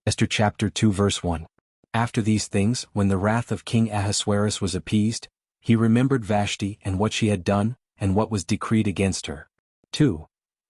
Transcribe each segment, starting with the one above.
Esther chapter 2 verse 1. After these things, when the wrath of King Ahasuerus was appeased, he remembered Vashti and what she had done, and what was decreed against her. 2.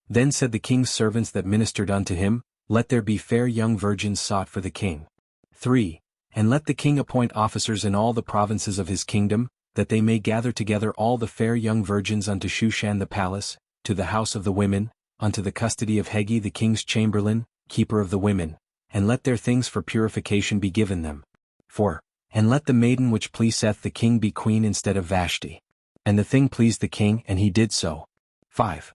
Then said the king's servants that ministered unto him, Let there be fair young virgins sought for the king. 3. And let the king appoint officers in all the provinces of his kingdom, that they may gather together all the fair young virgins unto Shushan the palace, to the house of the women, unto the custody of Hegi the king's chamberlain, keeper of the women, and let their things for purification be given them. 4. And let the maiden which pleaseth the king be queen instead of Vashti. And the thing pleased the king, and he did so. 5.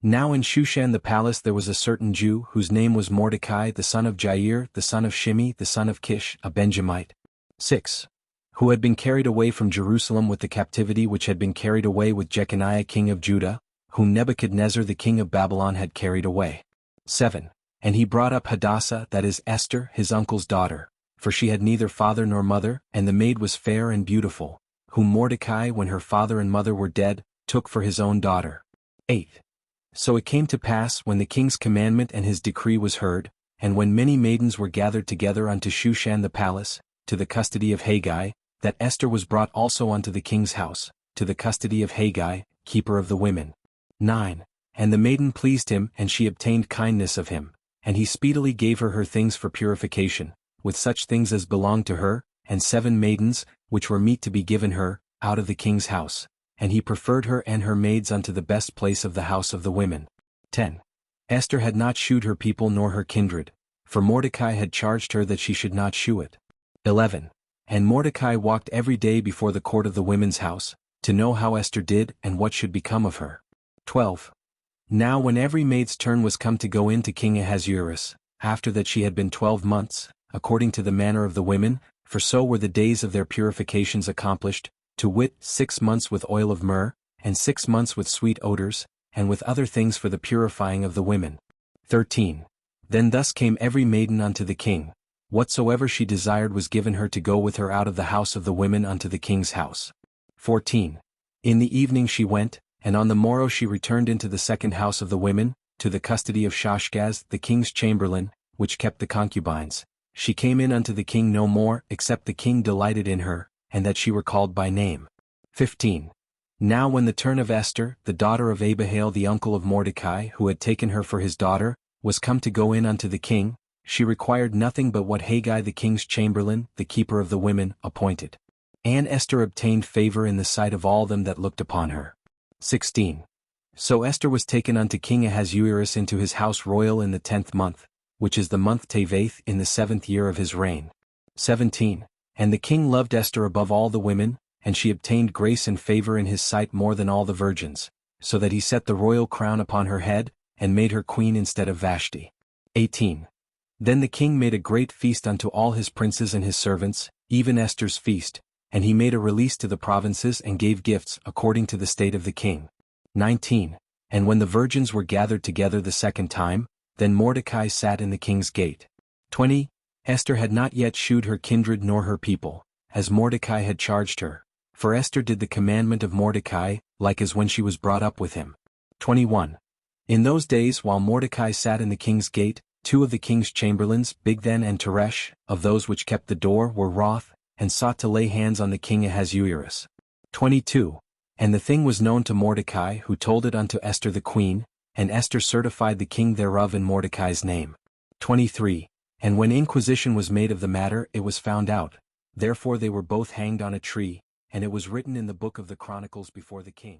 Now in Shushan the palace there was a certain Jew, whose name was Mordecai the son of Jair the son of Shimei the son of Kish, a Benjamite. 6. Who had been carried away from Jerusalem with the captivity which had been carried away with Jeconiah king of Judah, whom Nebuchadnezzar the king of Babylon had carried away. 7. And he brought up Hadassah, that is Esther, his uncle's daughter, for she had neither father nor mother, and the maid was fair and beautiful, whom Mordecai, when her father and mother were dead, took for his own daughter. 8. So it came to pass, when the king's commandment and his decree was heard, and when many maidens were gathered together unto Shushan the palace, to the custody of Haggai, that Esther was brought also unto the king's house, to the custody of Haggai, keeper of the women. 9. And the maiden pleased him, and she obtained kindness of him, and he speedily gave her things for purification, with such things as belonged to her, and 7 maidens, which were meet to be given her, out of the king's house, and he preferred her and her maids unto the best place of the house of the women. 10. Esther had not shewed her people nor her kindred, for Mordecai had charged her that she should not shew it. 11. And Mordecai walked every day before the court of the women's house, to know how Esther did and what should become of her. 12. Now when every maid's turn was come to go in to King Ahasuerus, after that she had been 12 months, according to the manner of the women, for so were the days of their purifications accomplished, to wit 6 months with oil of myrrh, and 6 months with sweet odors, and with other things for the purifying of the women. 13. Then thus came every maiden unto the king, whatsoever she desired was given her to go with her out of the house of the women unto the king's house. 14. In the evening she went, and on the morrow she returned into the second house of the women, to the custody of Shashgaz the king's chamberlain, which kept the concubines. She came in unto the king no more, except the king delighted in her, and that she were called by name. 15. Now when the turn of Esther, the daughter of Abihail the uncle of Mordecai, who had taken her for his daughter, was come to go in unto the king, she required nothing but what Haggai the king's chamberlain, the keeper of the women, appointed. And Esther obtained favor in the sight of all them that looked upon her. 16. So Esther was taken unto King Ahasuerus into his house royal in the 10th month, which is the month Tevath in the 7th year of his reign. 17. And the king loved Esther above all the women, and she obtained grace and favor in his sight more than all the virgins, so that he set the royal crown upon her head, and made her queen instead of Vashti. 18. Then the king made a great feast unto all his princes and his servants, even Esther's feast, and he made a release to the provinces and gave gifts according to the state of the king. 19. And when the virgins were gathered together the second time, then Mordecai sat in the king's gate. 20. Esther had not yet shewed her kindred nor her people, as Mordecai had charged her, for Esther did the commandment of Mordecai, like as when she was brought up with him. 21. In those days while Mordecai sat in the king's gate, 2 of the king's chamberlains, Bigthan and Teresh, of those which kept the door, were wroth, and sought to lay hands on the king Ahasuerus. 22. And the thing was known to Mordecai, who told it unto Esther the queen, and Esther certified the king thereof in Mordecai's name. 23. And when inquisition was made of the matter, it was found out. Therefore they were both hanged on a tree, and it was written in the book of the Chronicles before the king.